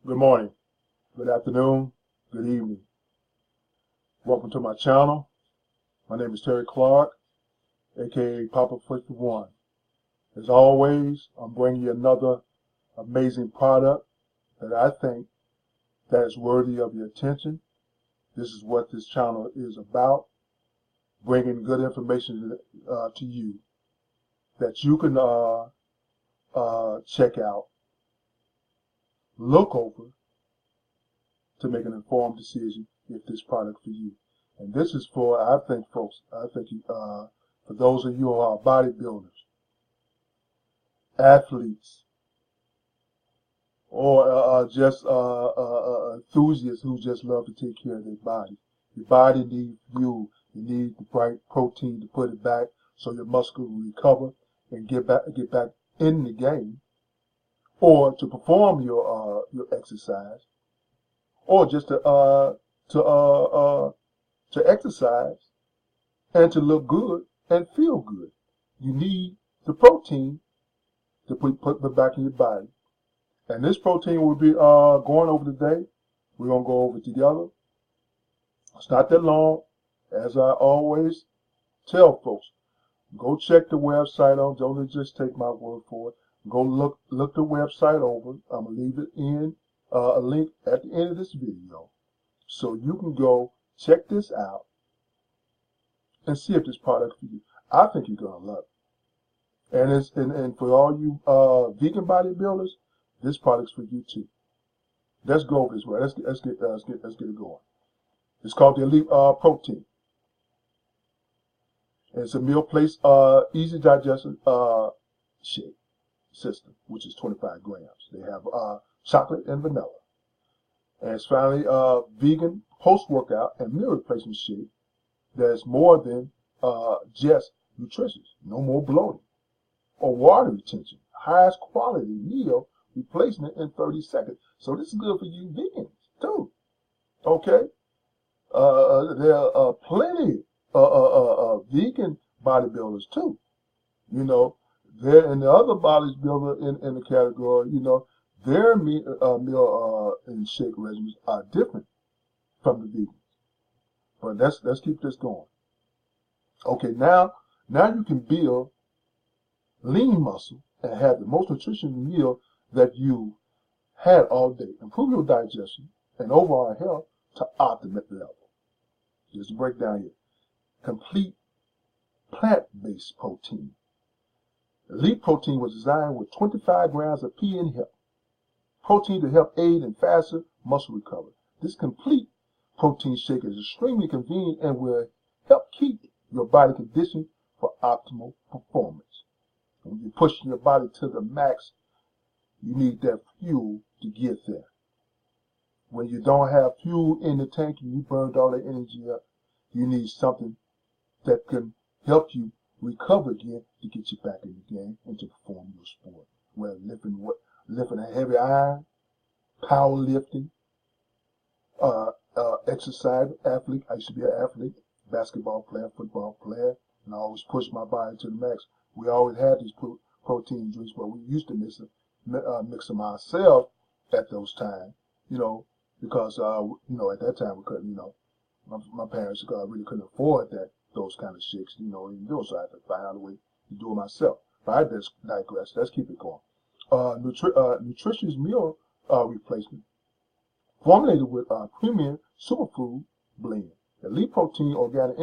Good morning, good afternoon, good evening. Welcome to my channel. My name is Terry Clark, aka Papa 51. As always, I'm bringing you another amazing product that I think that is worthy of your attention. This is what this channel is about, bringing good information to you that you can check out, look over to make an informed decision if this product for you. And this is for, I think, folks, for those of you who are bodybuilders, athletes, or just enthusiasts who just love to take care of their body. Your body needs fuel. You need the right protein to put it back so your muscle will recover and get back in the game, or to perform your exercise, or just to exercise and to look good and feel good. You need the protein to put back in your body. And this protein will be going over today. We're going to go over it together. It's not that long. As I always tell folks, go check the website out. Don't just take my word for it. Go look the website over. I'm going to leave it in a link at the end of this video, so you can go check this out and see if this product for you. I think you're gonna love it. And for all you vegan bodybuilders, this product's for you too. Let's go over this way. Let's get it going. It's called the Elite Protein. And it's a meal place easy digestion shake system, which is 25 grams. They have chocolate and vanilla. And it's finally vegan post-workout and meal replacement shake that's more than just nutritious. No more bloating or water retention. Highest quality meal replacement in 30 seconds. So this is good for you vegans too. Okay? There are plenty vegan bodybuilders too. You know, there and the other bodybuilder in the category, you know, their meal and shake regimens are different from the vegans. But let's keep this going. Okay, now you can build lean muscle and have the most nutritious meal that you had all day. Improve your digestion and overall health to optimal level. Just to break down here. Complete plant-based protein. Elite protein was designed with 25 grams of pea and hemp. Protein to help aid in faster muscle recovery. This complete protein shake is extremely convenient and will help keep your body conditioned for optimal performance. When you're pushing your body to the max, you need that fuel to get there. When you don't have fuel in the tank and you burned all the energy up, you need something that can help you recover again to get you back in the game and to perform your sport. Whether lifting a heavy iron, powerlifting, exercise, athlete. I used to be an athlete, basketball player, football player, and I always pushed my body to the max. We always had these protein drinks, but we used to mix them ourselves at those times, you know, because, you know, at that time we couldn't, you know, my parents really couldn't afford those kind of shakes, you know, even though, so I had to find out a way to do it myself. But I just digress. Let's keep it going. Nutritious meal replacement. Formulated with premium superfood blend. Elite protein organic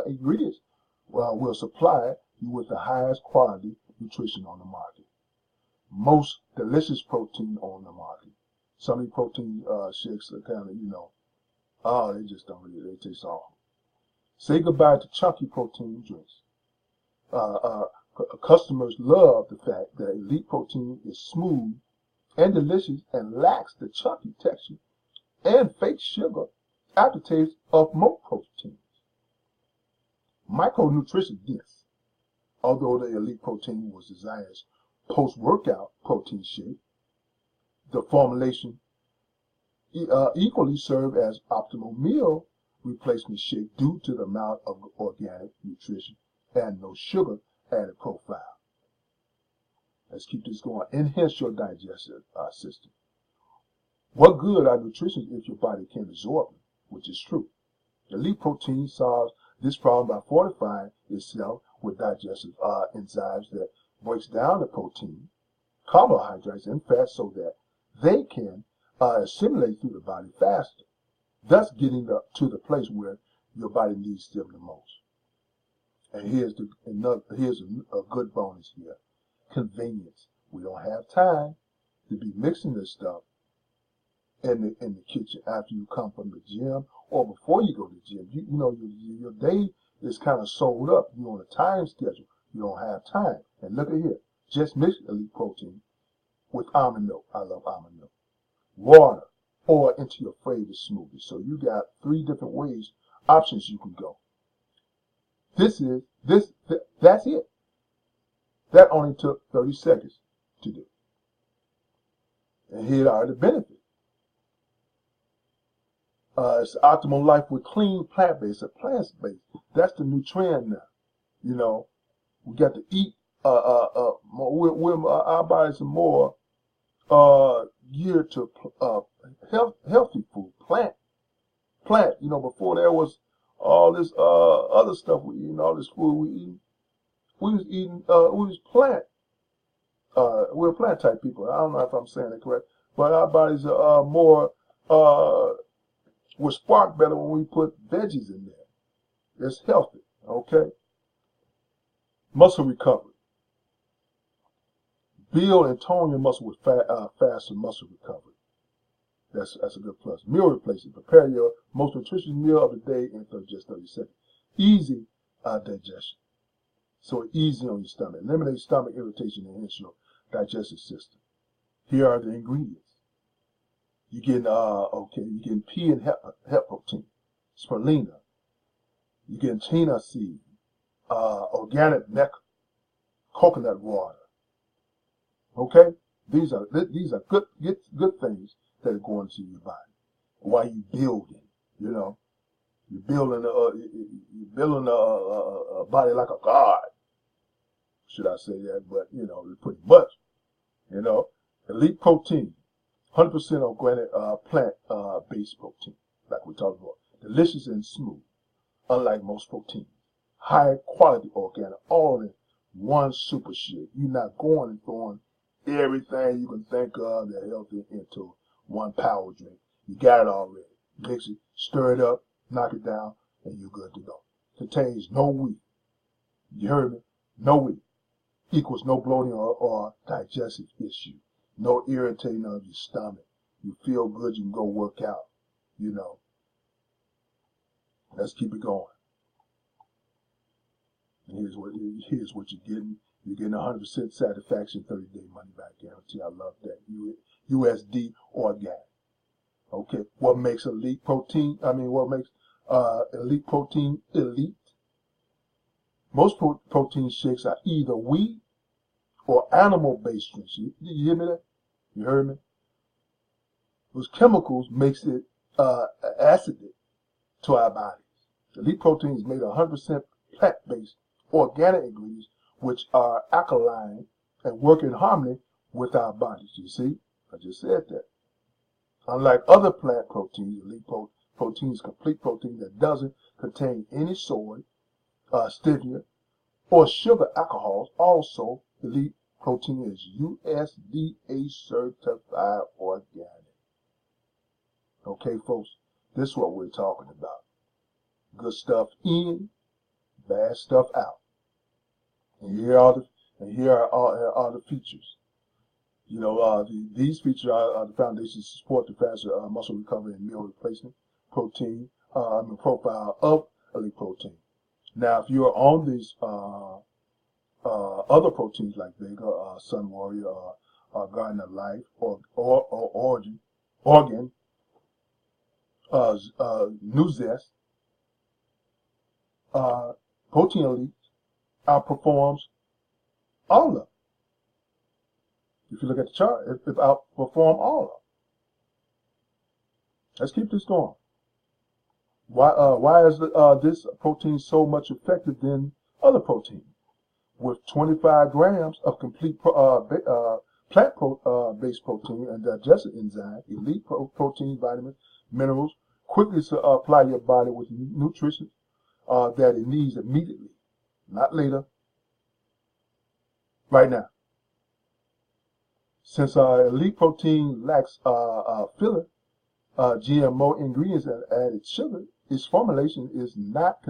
ingredients will supply you with the highest quality nutrition on the market. Most delicious protein on the market. Some of the protein shakes are kind of, you know, they just don't really, they taste awful. Say goodbye to chunky protein drinks. Customers love the fact that Elite protein is smooth and delicious and lacks the chunky texture and fake sugar aftertaste of most proteins. Micronutrition dense. Although the Elite protein was designed as post-workout protein shake, the formulation equally served as optimal meal replacement shake due to the amount of organic nutrition and no sugar added profile. Let's keep this going. Enhance your digestive system. What good are nutrition if your body can't absorb them, which is true. Elite protein solves this problem by fortifying itself with digestive enzymes that breaks down the protein, carbohydrates, and fats so that they can assimilate through the body faster, thus getting to the place where your body needs them the most. And here's a good bonus here: convenience. We don't have time to be mixing this stuff in the kitchen after you come from the gym or before you go to the gym. You know your day is kind of sold up. You're on a time schedule. You don't have time. And look at here, just mix Elite Protein with almond milk. I love almond milk. Water, or into your favorite smoothie. So you got 3 different options you can go. That's it. That only took 30 seconds to do. And here are the benefits. It's optimal life with clean plant-based, plant-based. That's the new trend now. You know, we got to eat. Our bodies are more geared to healthy food, plant. You know, before there was all this other stuff we eating, all this food we eating. We was plant. We're plant type people. I don't know if I'm saying it correct, but our bodies are more will spark better when we put veggies in there. It's healthy, okay? Muscle recovery. Build and tone your muscle with faster muscle recovery. That's a good plus. Meal replacement. Prepare your most nutritious meal of the day in just 30 seconds. Easy digestion. So easy on your stomach. Eliminate stomach irritation and enhance your digestive system. Here are the ingredients. You're getting pea and hemp protein, spirulina. You're getting chia seed, organic nectar, coconut water. Okay, these are good things that are going to your body while you building. You know, you're building a body like a god. Should I say that? But you know, pretty much. You know, Elite Protein. 100% organic plant-based protein, like we talked about. Delicious and smooth, unlike most proteins. High quality organic, all in one super shit. You're not going and throwing everything you can think of that's healthy into one power drink. You got it already. Mix it, stir it up, knock it down, and you're good to go. Contains no wheat. You heard me? No wheat. Equals no bloating or digestive issue. No irritating of your stomach. You feel good, you can go work out. You know. Let's keep it going. And here's what you're getting. You're getting 100% satisfaction, 30-day money back guarantee. I love that. USD organic. Okay. What makes Elite Protein? What makes Elite Protein elite? Most protein shakes are either wheat or animal-based drinks. You hear me there? You heard me? Those chemicals makes it acidic to our bodies. Elite Protein is made of 100% plant-based organic ingredients which are alkaline and work in harmony with our bodies. You see? I just said that. Unlike other plant proteins, Elite Protein is complete protein that doesn't contain any soy, stevia, or sugar alcohols. Also, Elite Protein is USDA certified organic. Okay, folks, this is what we're talking about. Good stuff in, bad stuff out. And here are the features. You know, these features are the foundation to support the faster muscle recovery and meal replacement protein profile of Elite Protein. Now, if you're on these other proteins like Vega, Sun Warrior, Garden of Life, or Organ, New Zest, Protein Elite outperforms all of them. If you look at the chart, it outperform all of them. Let's keep this going. Why is this protein so much effective than other proteins? With 25 grams of complete plant-based protein and digestive enzyme, elite protein, vitamins, minerals, quickly supply your body with nutrition that it needs immediately, not later, right now. Since elite protein lacks filler, GMO ingredients and added sugar, its formulation is not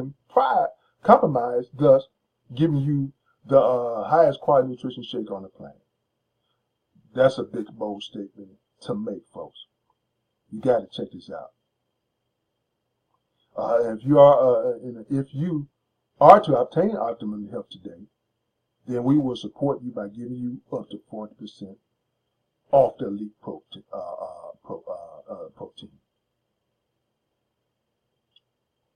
compromised, thus giving you the highest quality nutrition shake on the planet. That's a big, bold statement to make, folks. You got to check this out. If you are to obtain optimum health today, then we will support you by giving you up to 40% off the elite protein.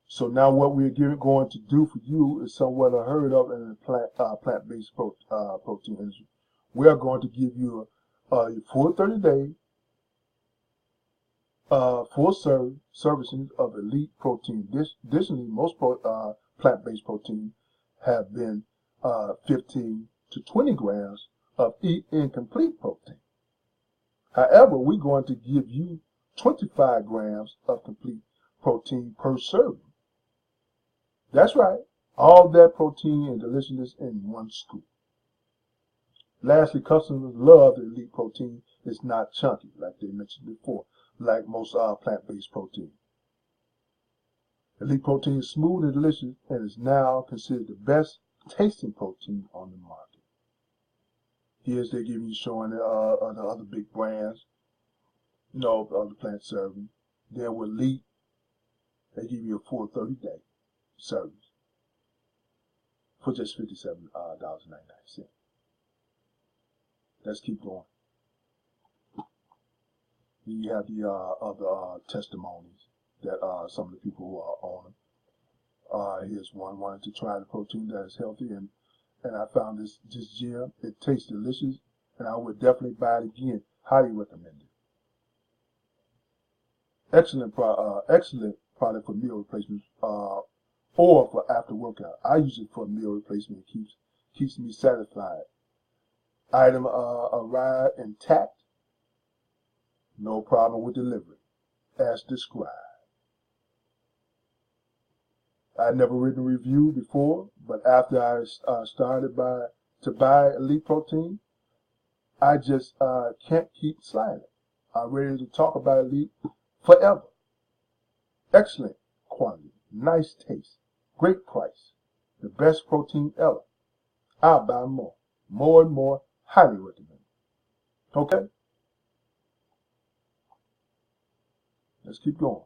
So now what we're going to do for you is somewhat unheard of in the plant-based protein industry. We are going to give you a full 30-day full servicing of elite protein. Additionally, most plant-based protein have been 15 to 20 grams of incomplete protein. However, we're going to give you 25 grams of complete protein per serving. That's right, all that protein and deliciousness in one scoop. Lastly, customers love the elite protein. It's not chunky, like they mentioned before, like most plant-based protein. Elite protein is smooth and delicious and is now considered the best tasting protein on the market. Here's they're giving you showing the other big brands, you know, of the plant serving. Then with elite, they give you a full 30-day service for just $57.99. Let's keep going. You have the other testimonies that some of the people who are on them. Here's one wanted to try the protein that is healthy, and I found this gem. It tastes delicious, and I would definitely buy it again. Highly recommend it. Excellent product for meal replacements or for after workout. I use it for meal replacement. It keeps me satisfied. Item arrived intact. No problem with delivery, as described. I'd never written a review before, but after I started to buy elite protein, I just can't keep sliding. I'm ready to talk about elite forever. Excellent quality, nice taste, great price, the best protein ever. I'll buy more and more. Highly recommend. Okay? Let's keep going.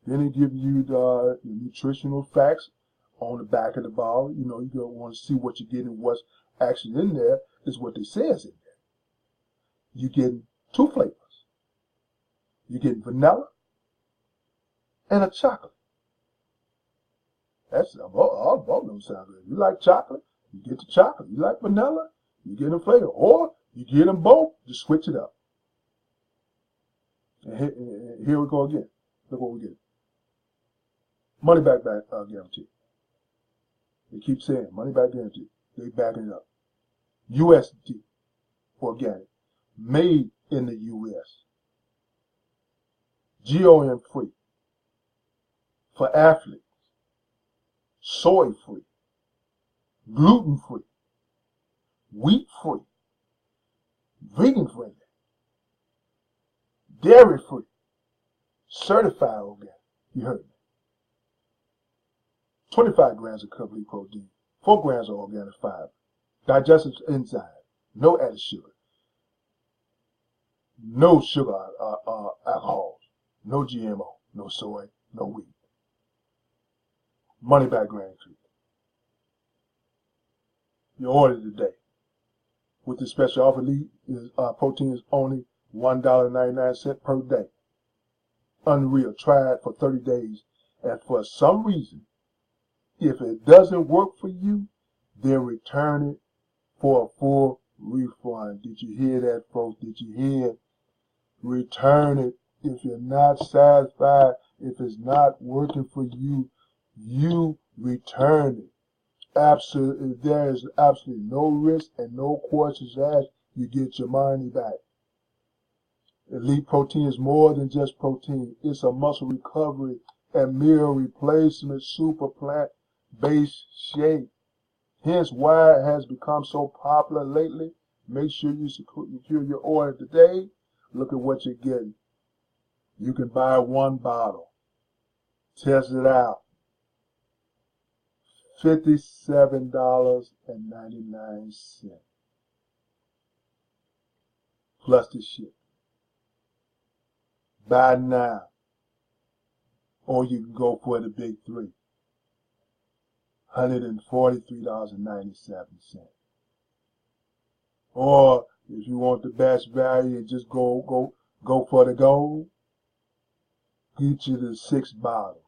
Then they give you the nutritional facts on the back of the bottle. You know, you don't want to see what you're getting, what's actually in there is what they says in there. You're getting 2 flavors. You're getting vanilla and a chocolate. That's all of them sound good. You like chocolate, you get the chocolate. You like vanilla, you get them flavor. Or you get them both, just switch it up. And here we go again. Look what we get. Money back guarantee. They keep saying money back guarantee. They backing it up. USD organic, made in the US, GOM free, for athletes, soy free, gluten free, wheat free, vegan friendly, dairy free, certified organic. You heard me. 25 grams of complete protein, 4 grams of organic fiber, digestive enzyme, no added sugar, no sugar alcohols, no GMO, no soy, no wheat. Money back guarantee. You order today. With the special offer, elite protein is only $1.99 per day. Unreal. Try it for 30 days, and for some reason, if it doesn't work for you, then return it for a full refund. Did you hear that, folks? Did you hear it? Return it. If you're not satisfied, if it's not working for you, you return it. Absolutely, there is absolutely no risk and no questions asked you get your money back. Elite Protein is more than just protein. It's a muscle recovery and meal replacement super plant-based shake. Hence why it has become so popular lately. Make sure you secure your order today. Look at what you're getting. You can buy one bottle. Test it out. $57.99 plus the ship. Buy now, or you can go for the big three. $143.97. Or if you want the best value and just go for the gold, get you the 6 bottles.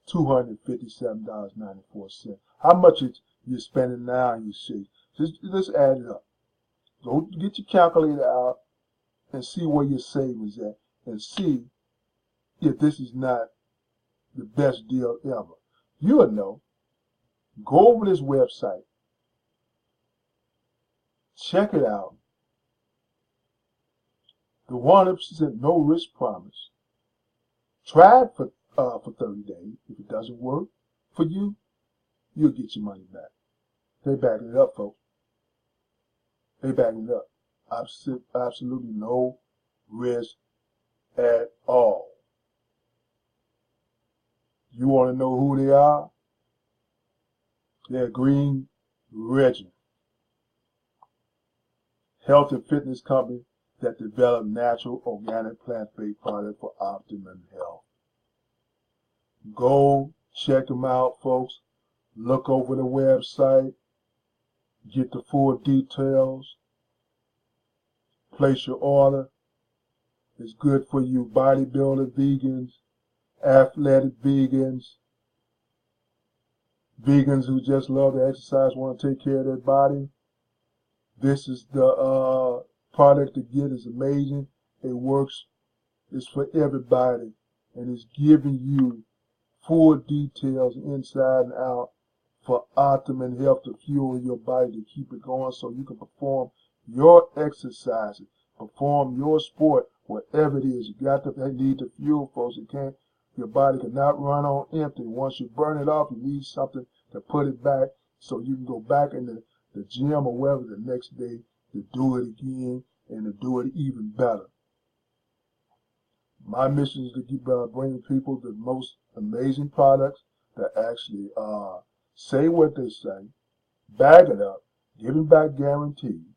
$257.94. How much you're spending now in your shake? Just add it up. Go get your calculator out and see where your savings at, and see if this is not the best deal ever. You'll know. Go over this website, check it out. The 100% no risk promise. Try it for 30 days. If it doesn't work for you, you'll get your money back. They backing it up, folks. They backing it up. Absolutely no risk at all. You want to know who they are? They're Green Regiment, health and fitness company that develop natural, organic, plant-based products for optimum health. Go check them out, folks. Look over the website. Get the full details. Place your order. It's good for you bodybuilder vegans, athletic vegans, vegans who just love to exercise, want to take care of their body. This is the product to get. Is amazing. It works. It's for everybody, and it's giving you full details inside and out for optimum health to fuel your body, to keep it going so you can perform your exercises, perform your sport, whatever it is. You got to need the fuel, folks. Your body cannot run on empty. Once you burn it off, you need something to put it back so you can go back in the gym or wherever the next day to do it again and to do it even better. My mission is to keep bringing people the most amazing products that actually say what they say, bag it up, giving back guaranteed.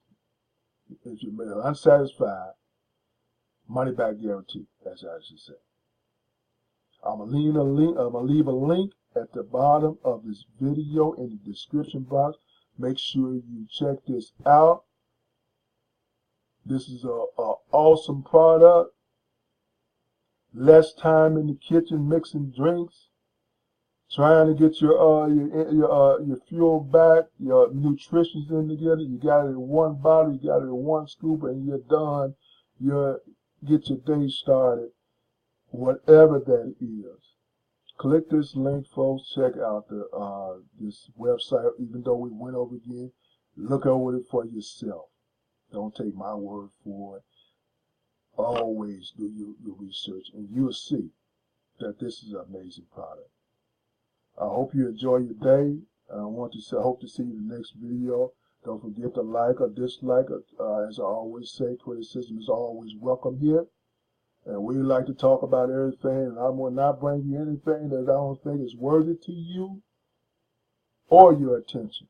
If you're unsatisfied, money back guarantee, as I should say. I'm gonna leave a link at the bottom of this video in the description box. Make sure you check this out. This is a awesome product. Less time in the kitchen mixing drinks, trying to get your fuel back, your nutrition in together. You got it in one bottle, you got it in one scoop, and you're done. Get your day started, whatever that is. Click this link, folks. Check out this website. Even though we went over again, look over it for yourself. Don't take my word for it. Always do your research, and you'll see that this is an amazing product. I hope you enjoy your day. I hope to see you in the next video. Don't forget to like or dislike. As I always say, criticism is always welcome here. And we like to talk about everything, and I will not bring you anything that I don't think is worthy to you or your attention.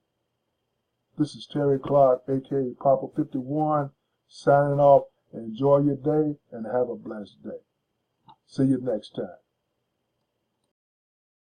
This is Terry Clark, aka Papa 51, signing off. Enjoy your day and have a blessed day. See you next time.